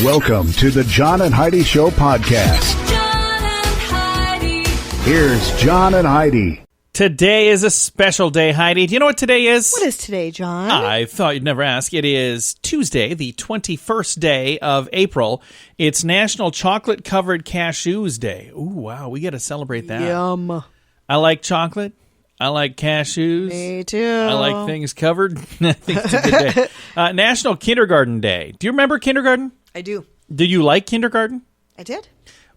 Welcome to the John and Heidi Show podcast. John and Heidi. Here's John and Heidi. Today is a special day, Heidi. Do you know what today is? What is today, John? I thought you'd never ask. It is Tuesday, the 21st day of April. It's National Chocolate-Covered Cashews Day. Ooh, wow, we got to celebrate that. Yum. I like chocolate. I like cashews. Me too. I like things covered. I think it's a good day. National Kindergarten Day. Do you remember kindergarten? I do. Do you like kindergarten? I did.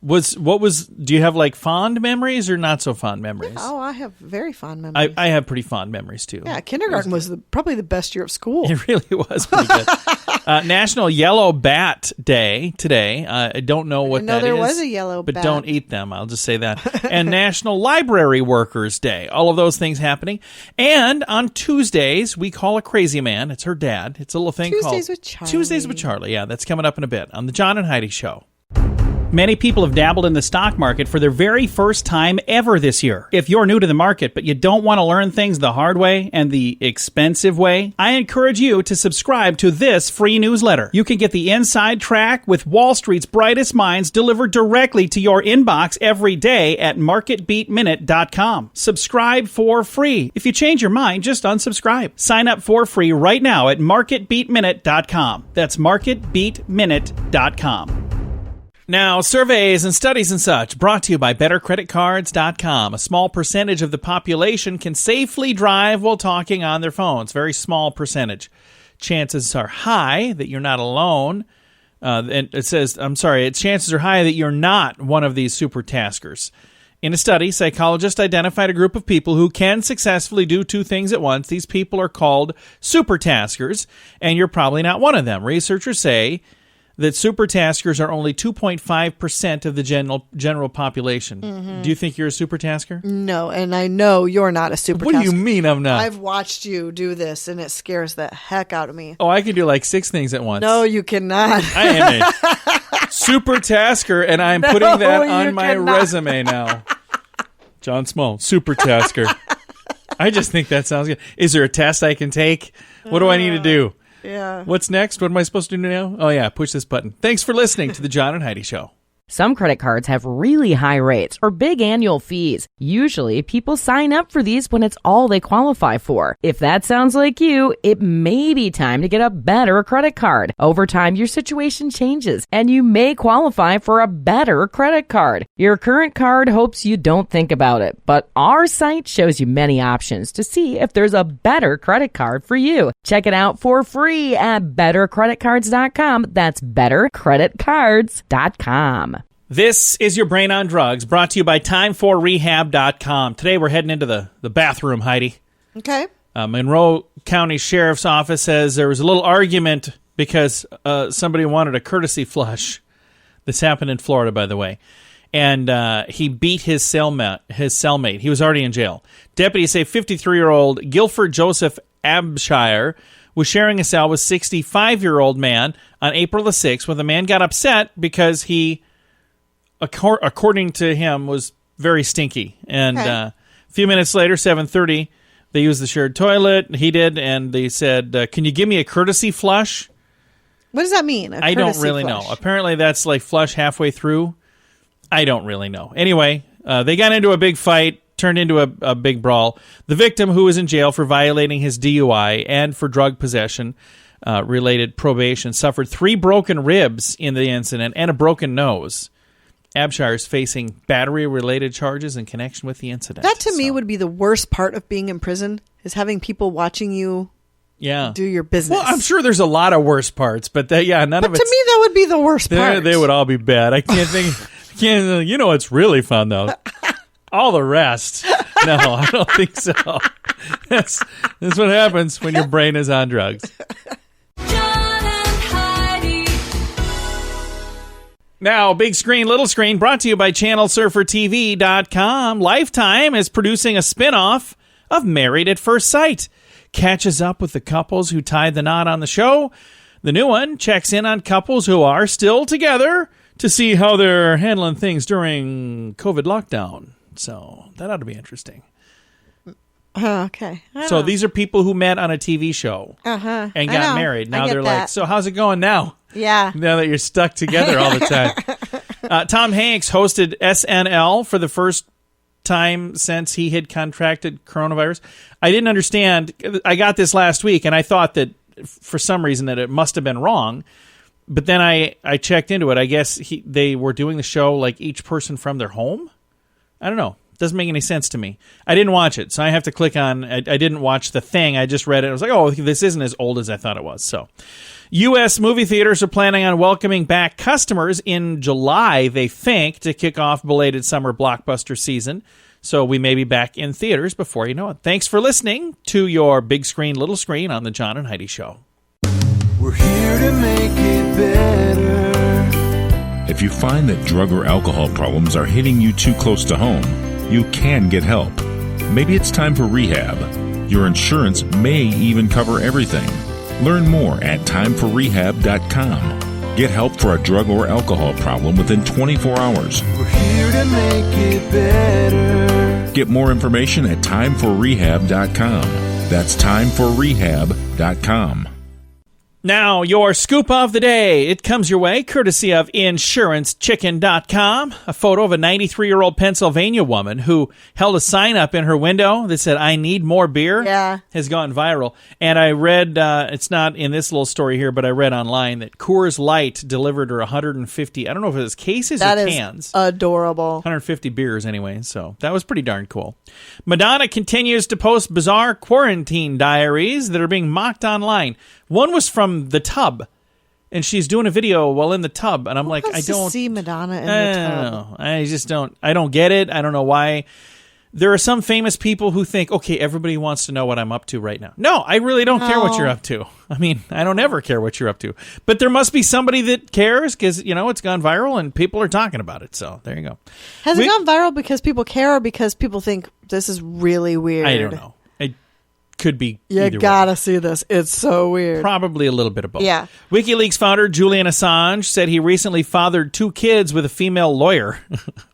Do you have like fond memories or not so fond memories? Oh, I have very fond memories. I have pretty fond memories too. Yeah, kindergarten was probably the best year of school. It really was pretty good. National Yellow Bat Day today. I don't know what that is. there was a yellow but bat. But don't eat them. I'll just say that. And National Library Workers Day. All of those things happening. And on Tuesdays, we call a crazy man. It's her dad. It's a little thing Tuesdays called with Charlie. Tuesdays with Charlie. Yeah, that's coming up in a bit on the John and Heidi Show. Many people have dabbled in the stock market for their very first time ever this year. If you're new to the market, but you don't want to learn things the hard way and the expensive way, I encourage you to subscribe to this free newsletter. You can get the inside track with Wall Street's brightest minds delivered directly to your inbox every day at marketbeatminute.com. Subscribe for free. If you change your mind, just unsubscribe. Sign up for free right now at marketbeatminute.com. That's marketbeatminute.com. Now, surveys and studies and such brought to you by BetterCreditCards.com. A small percentage of the population can safely drive while talking on their phones. Very small percentage. Chances are high that you're not alone. And chances are high that you're not one of these super taskers. In a study, psychologists identified a group of people who can successfully do two things at once. These people are called super taskers, and you're probably not one of them. Researchers say that super taskers are only 2.5% of the general population. Mm-hmm. Do you think you're a super tasker? No, and I know you're not a super tasker. What do you mean I'm not? I've watched you do this, and it scares the heck out of me. Oh, I can do like 6 things at once. No, you cannot. I am a super tasker, and I'm putting that on my resume now. John Small, super tasker. I just think that sounds good. Is there a test I can take? What do I need to do? Yeah. What's next? What am I supposed to do now? Oh, yeah, push this button. Thanks for listening to the John and Heidi Show. Some credit cards have really high rates or big annual fees. Usually, people sign up for these when it's all they qualify for. If that sounds like you, it may be time to get a better credit card. Over time, your situation changes, and you may qualify for a better credit card. Your current card hopes you don't think about it, but our site shows you many options to see if there's a better credit card for you. Check it out for free at bettercreditcards.com. That's bettercreditcards.com. This is your Brain on Drugs, brought to you by Time4Rehab.com. Today we're heading into the bathroom, Heidi. Okay. Monroe County Sheriff's Office says there was a little argument because somebody wanted a courtesy flush. This happened in Florida, by the way. And he beat his cellmate. He was already in jail. Deputies say 53-year-old Guilford Joseph Abshire was sharing a cell with 65-year-old man on April the 6th when the man got upset because he, according to him, was very stinky. And a few minutes later, 7:30, they used the shared toilet. He did, and they said, can you give me a courtesy flush? What does that mean? I don't really know. Apparently, that's like flush halfway through. I don't really know. Anyway, they got into a big fight, turned into a big brawl. The victim, who was in jail for violating his DUI and for drug possession related probation, suffered 3 broken ribs in the incident and a broken nose. Abshire is facing battery-related charges in connection with the incident. That, to me, would be the worst part of being in prison, is having people watching you do your business. Well, I'm sure there's a lot of worse parts, but none of it. But to me, that would be the worst part. They would all be bad. I can't think. You know what's really fun, though? All the rest. No, I don't think so. That's what happens when your brain is on drugs. Now, big screen, little screen, brought to you by ChannelSurferTV.com. Lifetime is producing a spin-off of Married at First Sight. Catches up with the couples who tied the knot on the show. The new one checks in on couples who are still together to see how they're handling things during COVID lockdown. So that ought to be interesting. Okay. So these are people who met on a TV show and got married. Now they're like, so how's it going now? Yeah. Now that you're stuck together all the time. Tom Hanks hosted SNL for the first time since he had contracted coronavirus. I didn't understand. I got this last week, and I thought that for some reason that it must have been wrong. But then I checked into it. I guess they were doing the show like each person from their home. I don't know. Doesn't make any sense to me. I didn't watch it, so I have to click on. I didn't watch the thing. I just read it. I was like, oh, this isn't as old as I thought it was. So, U.S. movie theaters are planning on welcoming back customers in July, they think, to kick off belated summer blockbuster season. So we may be back in theaters before you know it. Thanks for listening to your big screen, little screen on the John and Heidi Show. We're here to make it better. If you find that drug or alcohol problems are hitting you too close to home, you can get help. Maybe it's time for rehab. Your insurance may even cover everything. Learn more at timeforrehab.com. Get help for a drug or alcohol problem within 24 hours. We're here to make it better. Get more information at timeforrehab.com. That's timeforrehab.com. Now, your scoop of the day. It comes your way courtesy of InsuranceChicken.com. A photo of a 93-year-old Pennsylvania woman who held a sign up in her window that said, I need more beer, has gone viral. And I read, it's not in this little story here, but I read online that Coors Light delivered her 150, I don't know if it was cases or cans. That is adorable. 150 beers anyway, so that was pretty darn cool. Madonna continues to post bizarre quarantine diaries that are being mocked online. One was from the tub, and she's doing a video while in the tub, and I'm like, I don't see Madonna in the tub. I just don't. I don't get it. I don't know why. There are some famous people who think, okay, everybody wants to know what I'm up to right now. No, I really don't care what you're up to. I mean, I don't ever care what you're up to. But there must be somebody that cares because, it's gone viral and people are talking about it. So there you go. Has it gone viral because people care or because people think this is really weird? I don't know. Could be you gotta see this. It's so weird. Probably a little bit of both. Yeah. WikiLeaks founder Julian Assange said he recently fathered 2 kids with a female lawyer.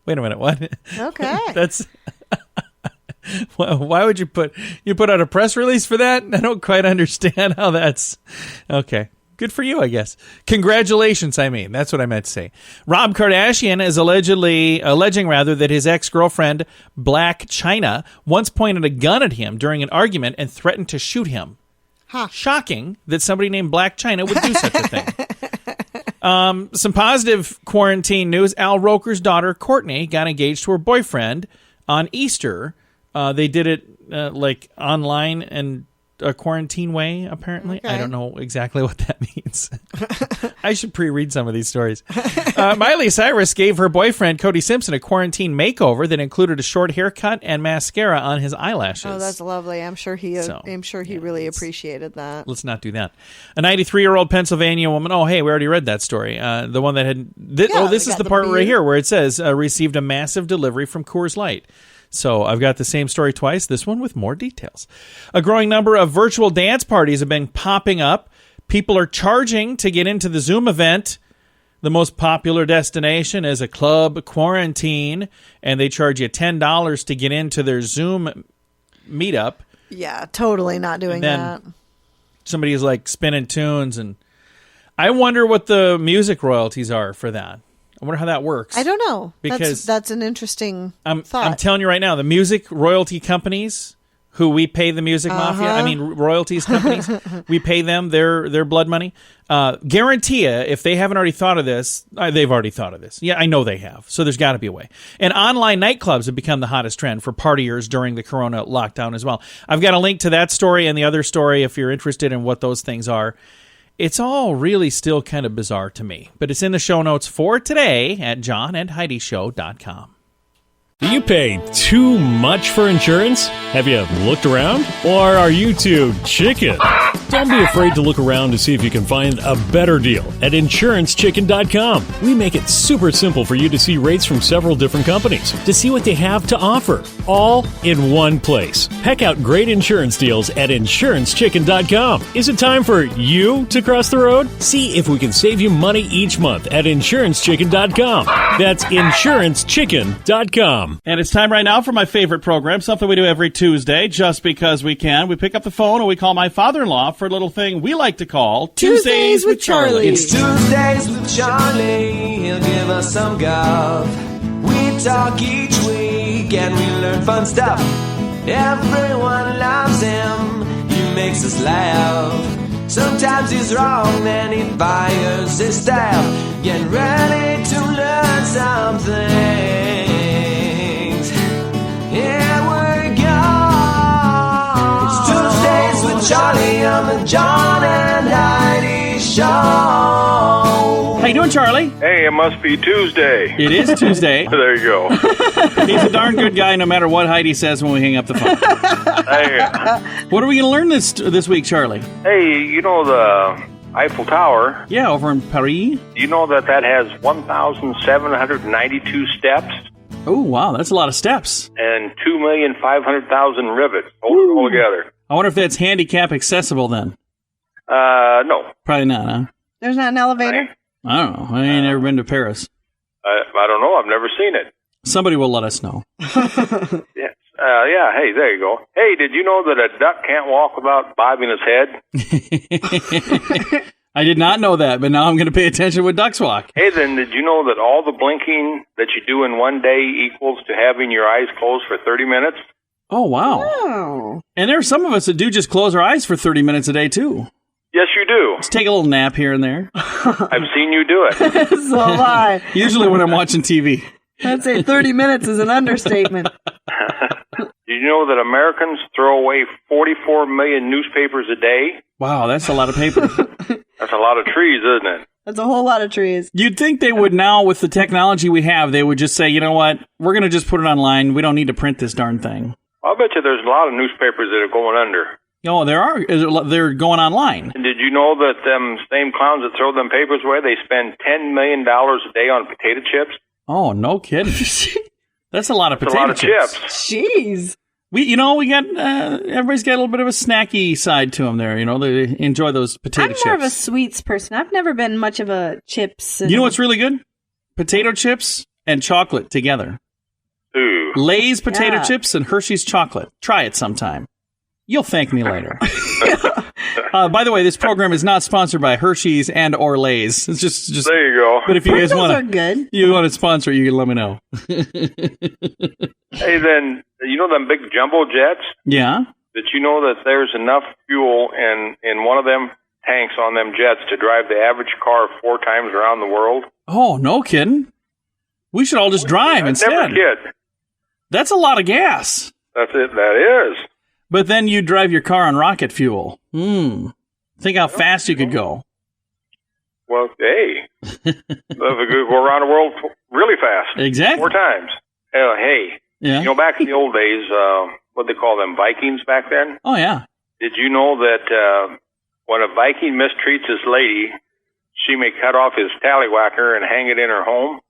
Wait a minute, what? Okay. That's why would you put out a press release for that? I don't quite understand how that's okay. Good for you, I guess. Congratulations, that's what I meant to say. Rob Kardashian is alleging that his ex-girlfriend, Black China, once pointed a gun at him during an argument and threatened to shoot him. Huh. Shocking that somebody named Black China would do such a thing. Some positive quarantine news. Al Roker's daughter, Courtney, got engaged to her boyfriend on Easter. They did it online and a quarantine way, apparently. Okay. I don't know exactly what that means. I should pre-read some of these stories. Miley Cyrus gave her boyfriend, Cody Simpson, a quarantine makeover that included a short haircut and mascara on his eyelashes. Oh, that's lovely. I'm sure he really appreciated that. Let's not do that. A 93-year-old Pennsylvania woman. Oh, hey, we already read that story. The one that had... this is the part right here where it says, received a massive delivery from Coors Light. So I've got the same story twice, this one with more details. A growing number of virtual dance parties have been popping up. People are charging to get into the Zoom event. The most popular destination is a club quarantine, and they charge you $10 to get into their Zoom meetup. Yeah, totally not doing that. Somebody is spinning tunes, and I wonder what the music royalties are for that. I wonder how that works. I don't know. Because that's an interesting thought. I'm telling you right now, the music royalty companies who we pay the music mafia, royalties companies, we pay them their blood money. Guarantee you, if they haven't already thought of this, they've already thought of this. Yeah, I know they have. So there's got to be a way. And online nightclubs have become the hottest trend for partiers during the corona lockdown as well. I've got a link to that story and the other story if you're interested in what those things are. It's all really still kind of bizarre to me, but it's in the show notes for today at johnandheidishow.com. Do you pay too much for insurance? Have you looked around? Or are you too chicken? Don't be afraid to look around to see if you can find a better deal at InsuranceChicken.com. We make it super simple for you to see rates from several different companies, to see what they have to offer, all in one place. Peck out great insurance deals at InsuranceChicken.com. Is it time for you to cross the road? See if we can save you money each month at InsuranceChicken.com. That's InsuranceChicken.com. HeidiShow.com. And it's time right now for my favorite program, something we do every Tuesday just because we can. We pick up the phone and we call my father-in-law for a little thing we like to call Tuesdays with Charlie. It's Tuesdays with Charlie. He'll give us some golf. We talk each week and we learn fun stuff. Everyone loves him. He makes us laugh. Sometimes he's wrong, then he fires his staff. Get ready to learn some things. Here we go. It's Tuesdays with Charlie on the John and Heidi Show. How you doing, Charlie? Hey, it must be Tuesday. It is Tuesday. There you go. He's a darn good guy no matter what Heidi says when we hang up the phone. Hey, What are we going to learn this week, Charlie? hey, you know the Eiffel Tower? Yeah, over in Paris. You know that has 1,792 steps Oh, wow, that's a lot of steps. and 2,500,000 rivets all together. I wonder if that's handicap accessible then. No. Probably not, huh? There's not an elevator? I don't know. I ain't never been to Paris. I don't know. I've never seen it. Somebody will let us know. Yes. Yeah, hey, there you go. Hey, did you know that a duck can't walk without bobbing his head? I did not know that, but now I'm going to pay attention when ducks walk. Hey, then, did you know that all the blinking that you do in one day equals to having your eyes closed for 30 minutes? Oh, wow. Oh. And there are some of us that do just close our eyes for 30 minutes a day, too. Yes, you do. Just take a little nap here and there. I've seen you do it. So have I. Usually when I'm watching TV. I'd say 30 minutes is an understatement. Did you know that Americans throw away 44 million newspapers a day? Wow, that's a lot of paper. That's a lot of trees, isn't it? That's a whole lot of trees. You'd think they would now, with the technology we have, they would just say, you know what, we're going to just put it online. We don't need to print this darn thing. I'll bet you there's a lot of newspapers that are going under. Oh, there are. They're going online. And did you know that them same clowns that throw them papers away, they spend $10 million a day on potato chips? Oh, no kidding. That's a lot of That's potato a lot of chips. Jeez. We got everybody's got a little bit of a snacky side to them there. You know, they enjoy those potato chips. I'm more of a sweets person. I've never been much of a chips. You know what's really good? Potato chips and chocolate together. Ooh. Lay's potato chips and Hershey's chocolate. Try it sometime. You'll thank me later. By the way, this program is not sponsored by Hershey's and or Lay's. It's just there you go. But if you guys want are good. You want to sponsor, you can let me know. Hey, then, you know them big jumbo jets? Yeah. Did you know that there's enough fuel in one of them tanks on them jets to drive the average car 4 times around the world? Oh, no kidding. We should all just drive instead. Never kid. That's a lot of gas. That's it. That is. But then you drive your car on rocket fuel. Think how fast you could go. Well, hey, we could go around the world really fast. Exactly. 4 times. Hey, Yeah. you know, back in the old days, what they call them Vikings back then? Oh, yeah. Did you know that when a Viking mistreats his lady, she may cut off his tallywhacker and hang it in her home?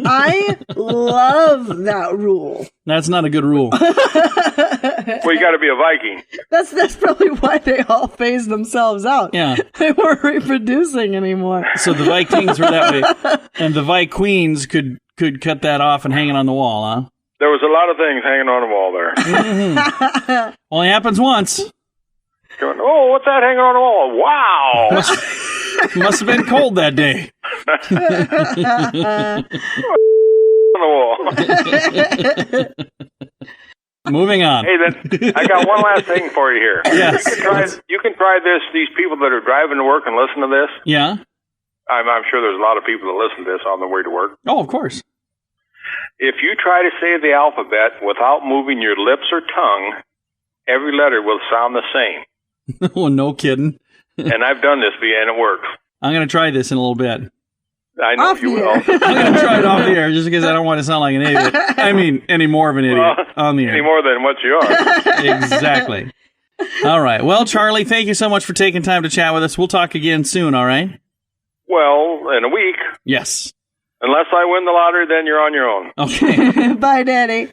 I love that rule. That's not a good rule. Well, you got to be a Viking. That's probably why they all phased themselves out. Yeah. They weren't reproducing anymore. So the Vikings were that way. And the Queens could cut that off and hang it on the wall, huh? There was a lot of things hanging on the wall there. Only happens once. Going, oh, what's that hanging on the wall? Wow. Must have been cold that day. On the wall. Moving on. Hey, then I got one last thing for you here. Yes. You can try this. These people that are driving to work and listen to this. Yeah. I'm sure there's a lot of people that listen to this on their way to work. Oh, of course. If you try to say the alphabet without moving your lips or tongue, every letter will sound the same. Oh, no kidding. And I've done this, and it works. I'm going to try this in a little bit. I know you will. I'm going to try it off the air just because I don't want to sound like an idiot. I mean, any more of an idiot on the air. Any more than what you are. Exactly. All right. Well, Charlie, thank you so much for taking time to chat with us. We'll talk again soon, all right? Well, in a week. Yes. Unless I win the lottery, then you're on your own. Okay. Bye, Daddy.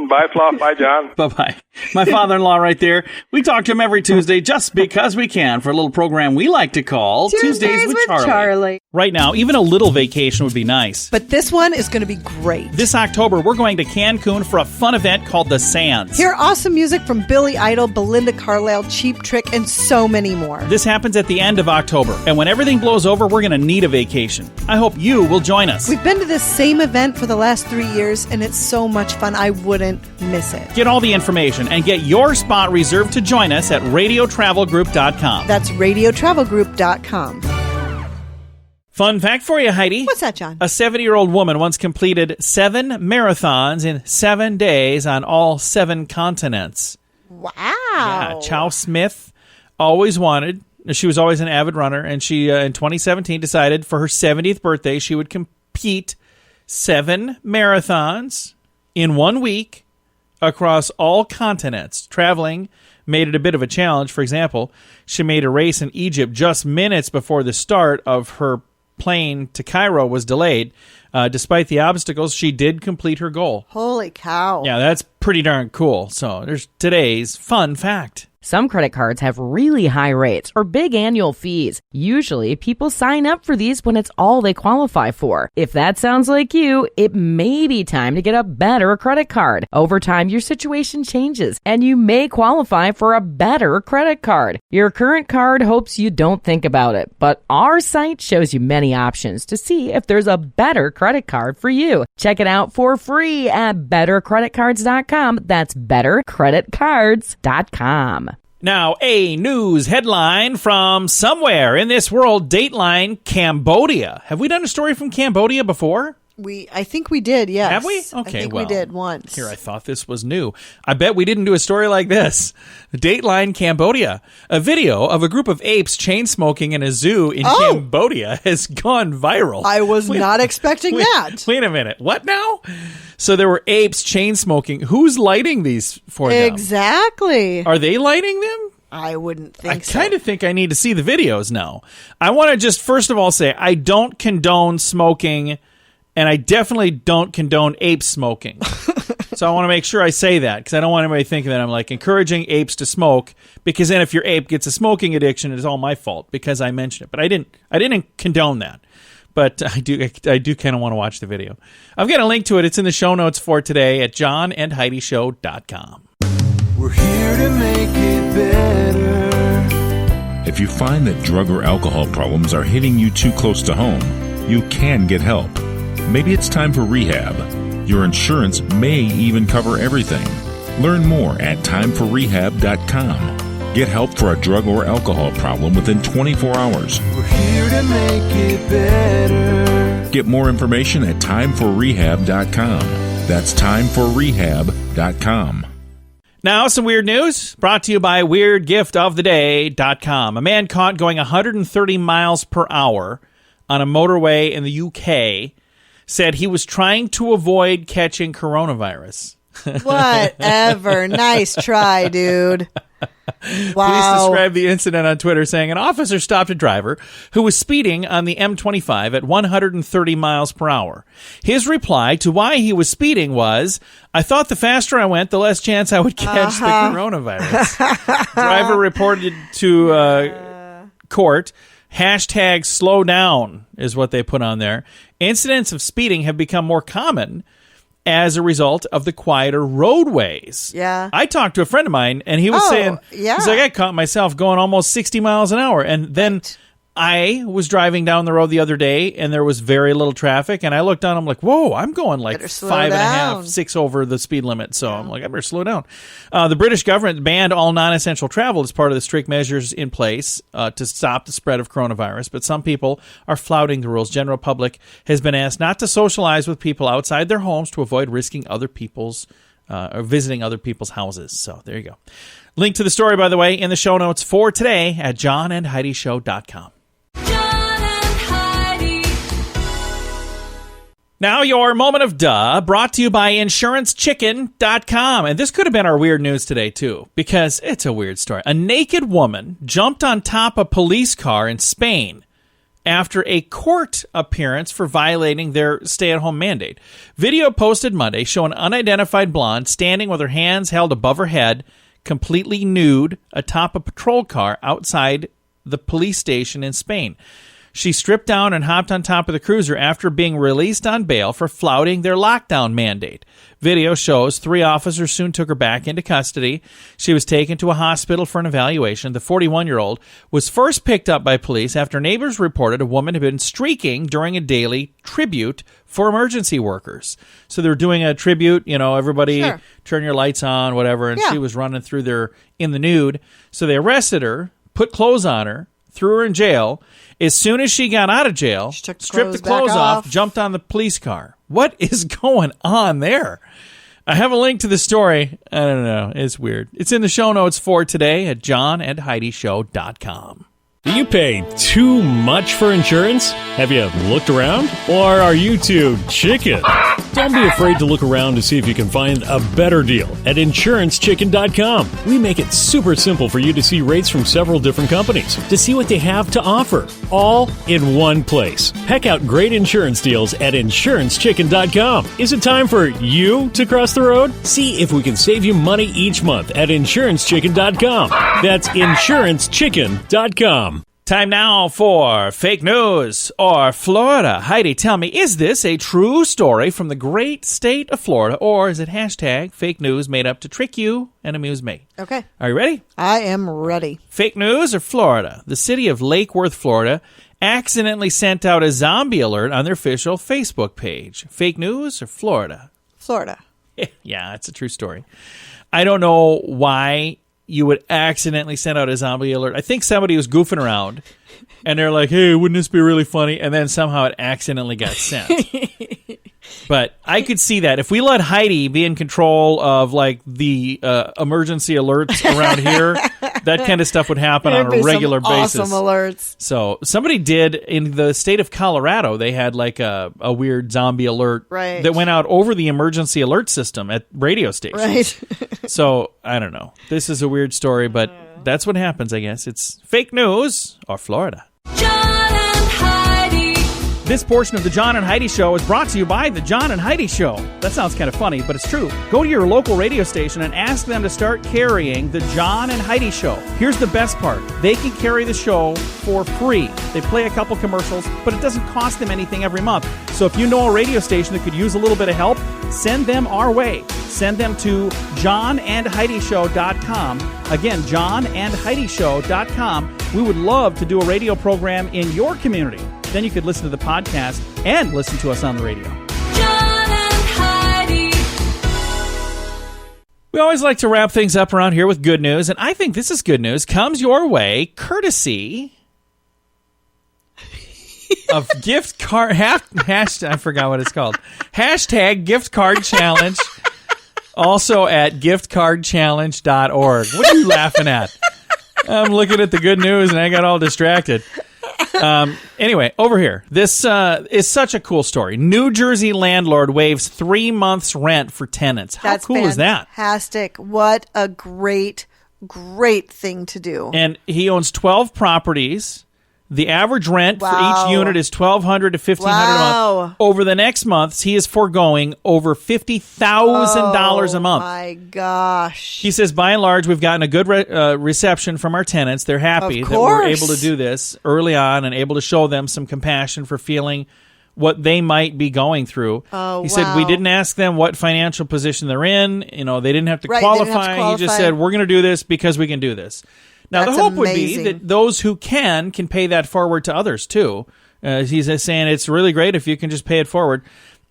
Bye, Fluff. Bye, John. Bye-bye. My father-in-law right there. We talk to him every Tuesday just because we can for a little program we like to call Tuesdays with Charlie. Right now, even a little vacation would be nice. But this one is going to be great. This October, we're going to Cancun for a fun event called The Sands. Hear awesome music from Billy Idol, Belinda Carlisle, Cheap Trick, and so many more. This happens at the end of October, and when everything blows over, we're going to need a vacation. I hope you will join us. We've been to this same event for the last 3 years, and it's so much fun. I wouldn't miss it. Get all the information and get your spot reserved to join us at radiotravelgroup.com. That's radiotravelgroup.com. Fun fact for you, Heidi. What's that, John? A 70-year-old woman once completed 7 marathons in 7 days on all 7 continents. Wow. Yeah, Chow Smith she was always an avid runner, and she, in 2017, decided for her 70th birthday she would compete 7 marathons in 1 week across all continents. Traveling made it a bit of a challenge. For example, she made a race in Egypt just minutes before the start of her plane to Cairo was delayed. Despite the obstacles, she did complete her goal. Holy cow. Yeah, that's pretty darn cool. So there's today's fun fact. Some credit cards have really high rates or big annual fees. Usually, people sign up for these when it's all they qualify for. If that sounds like you, it may be time to get a better credit card. Over time, your situation changes, and you may qualify for a better credit card. Your current card hopes you don't think about it, but our site shows you many options to see if there's a better credit card for you. Check it out for free at bettercreditcards.com. That's bettercreditcards.com. Now, a news headline from somewhere in this world, Dateline Cambodia. Have we done a story from Cambodia before? I think we did, yes. Have we? Okay, I think we did once. Here, I thought this was new. I bet we didn't do a story like this. Dateline Cambodia. A video of a group of apes chain smoking in a zoo in Cambodia has gone viral. I was not expecting that. Wait a minute. What now? So there were apes chain smoking. Who's lighting these for them? Exactly. Are they lighting them? I wouldn't think so. I kind of think I need to see the videos now. I want to just first of all say I don't condone smoking. And I definitely don't condone ape smoking. So I want to make sure I say that because I don't want anybody thinking that I'm like encouraging apes to smoke, because then if your ape gets a smoking addiction, it's all my fault because I mentioned it. But I didn't condone that. But I do kind of want to watch the video. I've got a link to it. It's in the show notes for today at johnandheidishow.com. We're here to make it better. If you find that drug or alcohol problems are hitting you too close to home, you can get help. Maybe it's time for rehab. Your insurance may even cover everything. Learn more at timeforrehab.com. Get help for a drug or alcohol problem within 24 hours. We're here to make it better. Get more information at timeforrehab.com. That's timeforrehab.com. Now, some weird news brought to you by weirdgiftoftheday.com. A man caught going 130 miles per hour on a motorway in the UK said he was trying to avoid catching coronavirus. Whatever. Nice try, dude. Wow. Police described the incident on Twitter saying an officer stopped a driver who was speeding on the M25 at 130 miles per hour. His reply to why he was speeding was, I thought the faster I went, the less chance I would catch the coronavirus. Driver reported to court, hashtag slow down is what they put on there. Incidents of speeding have become more common as a result of the quieter roadways. Yeah. I talked to a friend of mine, and he was saying, he's like, I caught myself going almost 60 miles an hour. And then I was driving down the road the other day, and there was very little traffic. And I looked down, I'm like, whoa, I'm going like 5.5, 6 over the speed limit. So I'm like, I better slow down. The British government banned all non-essential travel as part of the strict measures in place to stop the spread of coronavirus. But some people are flouting the rules. General public has been asked not to socialize with people outside their homes to avoid risking other people's or visiting other people's houses. So there you go. Link to the story, by the way, in the show notes for today at johnandheidishow.com. Now, your moment of duh, brought to you by InsuranceChicken.com. And this could have been our weird news today, too, because it's a weird story. A naked woman jumped on top of a police car in Spain after a court appearance for violating their stay-at-home mandate. Video posted Monday show an unidentified blonde standing with her hands held above her head, completely nude, atop a patrol car outside the police station in Spain. She stripped down and hopped on top of the cruiser after being released on bail for flouting their lockdown mandate. Video shows 3 officers soon took her back into custody. She was taken to a hospital for an evaluation. The 41-year-old was first picked up by police after neighbors reported a woman had been streaking during a daily tribute for emergency workers. So they were doing a tribute, everybody turn your lights on, whatever, and she was running through there in the nude. So they arrested her, put clothes on her, threw her in jail. As soon as she got out of jail, stripped the clothes off, jumped on the police car. What is going on there? I have a link to the story. I don't know. It's weird. It's in the show notes for today at johnandheidishow.com. Do you pay too much for insurance? Have you looked around? Or are you too chicken? Don't be afraid to look around to see if you can find a better deal at InsuranceChicken.com. We make it super simple for you to see rates from several different companies, to see what they have to offer, all in one place. Peck out great insurance deals at InsuranceChicken.com. Is it time for you to cross the road? See if we can save you money each month at InsuranceChicken.com. That's InsuranceChicken.com. Time now for fake news or Florida. Heidi, tell me, is this a true story from the great state of Florida, or is it hashtag fake news made up to trick you and amuse me? Okay. Are you ready? I am ready. Fake news or Florida? The city of Lake Worth, Florida, accidentally sent out a zombie alert on their official Facebook page. Fake news or Florida? Florida. Yeah, it's a true story. I don't know why you would accidentally send out a zombie alert. I think somebody was goofing around, and they're like, hey, wouldn't this be really funny? And then somehow it accidentally got sent. But I could see that. If we let Heidi be in control of, like, the emergency alerts around here, that kind of stuff would happen on a regular basis. Awesome alerts. So somebody did, in the state of Colorado, they had, like, a weird zombie alert that went out over the emergency alert system at radio stations. Right. So, I don't know. This is a weird story, but that's what happens, I guess. It's fake news or Florida. John and Heidi. This portion of the John and Heidi Show is brought to you by the John and Heidi Show. That sounds kind of funny, but it's true. Go to your local radio station and ask them to start carrying the John and Heidi Show. Here's the best part. They can carry the show for free. They play a couple commercials, but it doesn't cost them anything every month. So if you know a radio station that could use a little bit of help, send them our way. Send them to johnandheidishow.com. Again, johnandheidishow.com. We would love to do a radio program in your community. Then you could listen to the podcast and listen to us on the radio. John and Heidi. We always like to wrap things up around here with good news, and I think this is good news. Comes your way courtesy of gift card I forgot what it's called. Hashtag gift card challenge. Also at giftcardchallenge.org. What are you laughing at? I'm looking at the good news and I got all distracted. Anyway, over here. This is such a cool story. New Jersey landlord waives 3 months rent for tenants. How cool is that? Fantastic. What a great thing to do. And he owns 12 properties. The average rent for each unit is $1,200 to $1,500 a month. Over the next months, he is foregoing over $50,000 a month. Oh, my gosh. He says, by and large, we've gotten a good reception from our tenants. They're happy that we're able to do this early on and able to show them some compassion for feeling what they might be going through. He said, we didn't ask them what financial position they're in. They didn't have to qualify. He just said, we're going to do this because we can do this. Now, the hope would be that those who can pay that forward to others, too. He's saying it's really great if you can just pay it forward.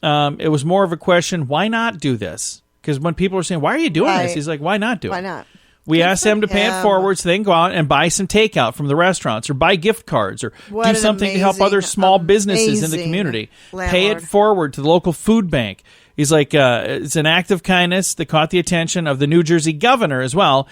It was more of a question, why not do this? Because when people are saying, why are you doing this? He's like, why not do it? Why not? We asked them to pay it forward so they can go out and buy some takeout from the restaurants or buy gift cards or do something to help other small businesses in the community. Landlord. Pay it forward to the local food bank. He's like, it's an act of kindness that caught the attention of the New Jersey governor as well.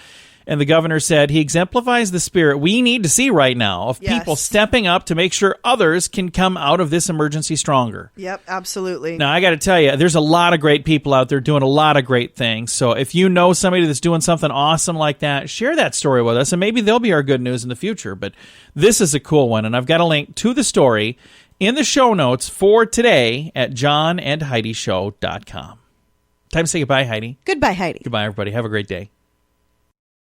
And the governor said he exemplifies the spirit we need to see right now of Yes. people stepping up to make sure others can come out of this emergency stronger. Yep, absolutely. Now, I got to tell you, there's a lot of great people out there doing a lot of great things. So if you know somebody that's doing something awesome like that, share that story with us, and maybe they'll be our good news in the future. But this is a cool one, and I've got a link to the story in the show notes for today at johnandheidishow.com. Time to say goodbye, Heidi. Goodbye, Heidi. Goodbye, everybody. Have a great day.